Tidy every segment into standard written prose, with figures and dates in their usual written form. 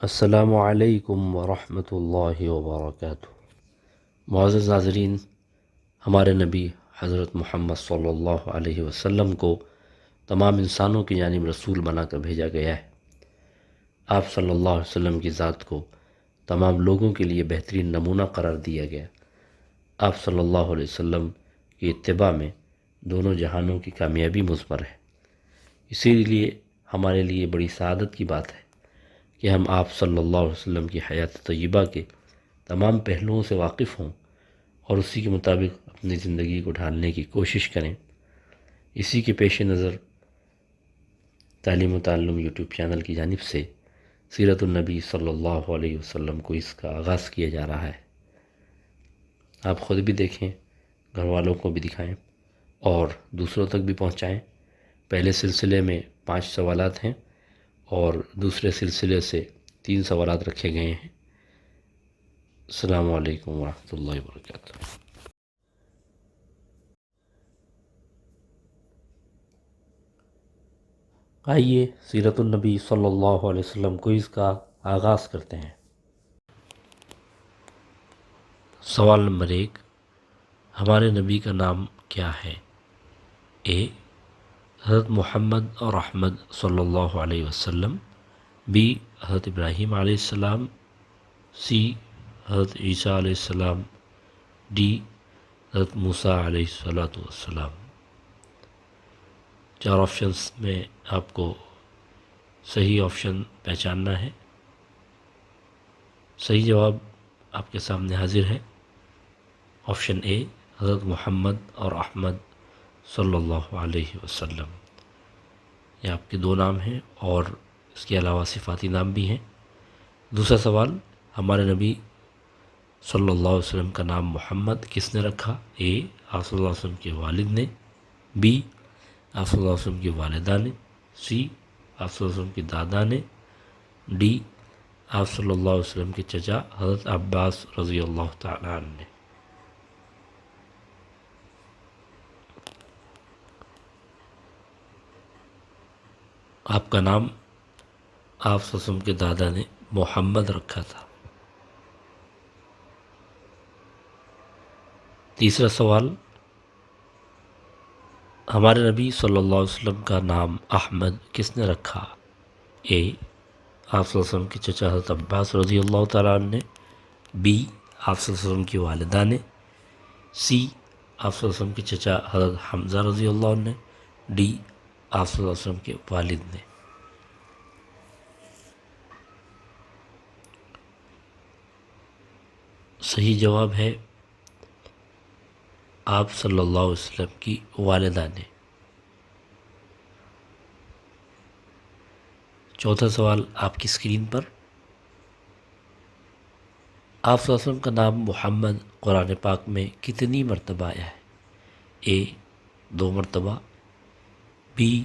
السلام علیکم ورحمۃ اللہ وبرکاتہ۔ معزز ناظرین، ہمارے نبی حضرت محمد صلی اللہ علیہ وسلم کو تمام انسانوں کی جانب رسول بنا کر بھیجا گیا ہے۔ آپ صلی اللہ علیہ وسلم کی ذات کو تمام لوگوں کے لیے بہترین نمونہ قرار دیا گیا۔ آپ صلی اللہ علیہ وسلم کی اتباع میں دونوں جہانوں کی کامیابی مضمر ہے۔ اسی لیے ہمارے لیے بڑی سعادت کی بات ہے کہ ہم آپ صلی اللہ علیہ وسلم کی حیات طیبہ کے تمام پہلوؤں سے واقف ہوں اور اسی کے مطابق اپنی زندگی کو ڈھالنے کی کوشش کریں۔ اسی کے پیش نظر تعلیم و تعلم یوٹیوب چینل کی جانب سے سیرت النبی صلی اللہ علیہ وسلم کو اس کا آغاز کیا جا رہا ہے۔ آپ خود بھی دیکھیں، گھر والوں کو بھی دکھائیں اور دوسروں تک بھی پہنچائیں۔ پہلے سلسلے میں 5 سوالات ہیں اور دوسرے سلسلے سے 3 سوالات رکھے گئے ہیں۔ السلام علیکم ورحمۃ اللہ وبرکاتہ۔ آئیے سیرت النبی صلی اللہ علیہ وسلم کو اس کا آغاز کرتے ہیں۔ سوال نمبر 1، ہمارے نبی کا نام کیا ہے؟ اے حضرت محمد اور احمد صلی اللہ علیہ وسلم، بی حضرت ابراہیم علیہ السلام، سی حضرت عیسیٰ علیہ السلام، ڈی حضرت موسیٰ علیہ السلام۔ 4 آپشنز میں آپ کو صحیح آپشن پہچاننا ہے۔ صحیح جواب آپ کے سامنے حاضر ہے۔ آپشن اے حضرت محمد اور احمد صلی اللہ علیہ وسلم۔ یہ آپ کے 2 نام ہیں اور اس کے علاوہ صفاتی نام بھی ہیں۔ دوسرا سوال، ہمارے نبی صلی اللہ علیہ وسلم کا نام محمد کس نے رکھا؟ اے آپ صلی اللہ علیہ وسلم کے والد نے، بی آپ صلی اللہ علیہ وسلم کی والدہ نے، سی آپ صلی اللہ علیہ وسلم کی دادا نے، ڈی آپ صلی اللہ علیہ وسلم کے چچا حضرت عباس رضی اللہ تعالیٰ عنہ نے۔ آپ کا نام آپ صلی اللہ علیہ وسلم کے دادا نے محمد رکھا تھا۔ تیسرا سوال، ہمارے نبی صلی اللہ علیہ وسلم کا نام احمد کس نے رکھا؟ اے آپ صلی اللہ علیہ وسلم کے چچا حضرت عباس رضی اللہ تعالیٰ عنہ نے، بی آپ صلی اللہ علیہ وسلم کی والدہ نے، سی آپ صلی اللہ علیہ وسلم کے چچا حضرت حمزہ رضی اللہ عنہ نے، ڈی آپ صلی اللہ علیہ وسلم کے والد نے۔ صحیح جواب ہے آپ صلی اللہ علیہ وسلم کی والدہ نے۔ چوتھا سوال آپ کی اسکرین پر، آپ صلی اللہ علیہ وسلم کا نام محمد قرآن پاک میں کتنی مرتبہ آیا ہے؟ اے 2 مرتبہ، بی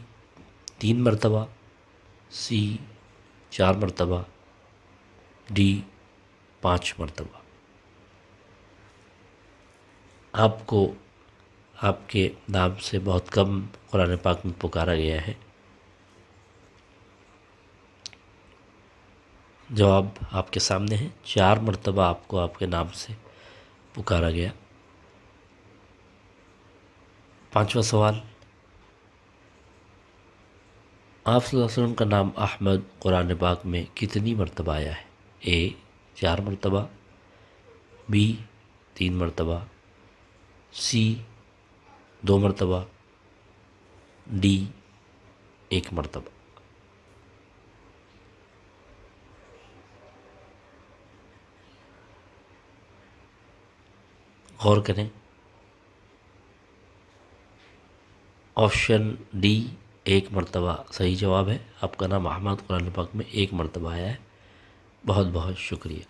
3 مرتبہ، سی 4 مرتبہ، ڈی 5 مرتبہ۔ آپ کو آپ کے نام سے بہت کم قرآن پاک میں پکارا گیا ہے۔ جواب آپ کے سامنے ہے، 4 مرتبہ آپ کو آپ کے نام سے پکارا گیا۔ 5واں سوال، آپ صلی اللہ علیہ وسلم کا نام احمد قرآن پاک میں کتنی مرتبہ آیا ہے؟ اے 4 مرتبہ، بی 3 مرتبہ، سی 2 مرتبہ، ڈی 1 مرتبہ۔ غور کریں، آپشن ڈی 1 مرتبہ صحیح جواب ہے۔ آپ کا نام احمد قرآن پاک میں 1 مرتبہ آیا ہے۔ بہت بہت شکریہ۔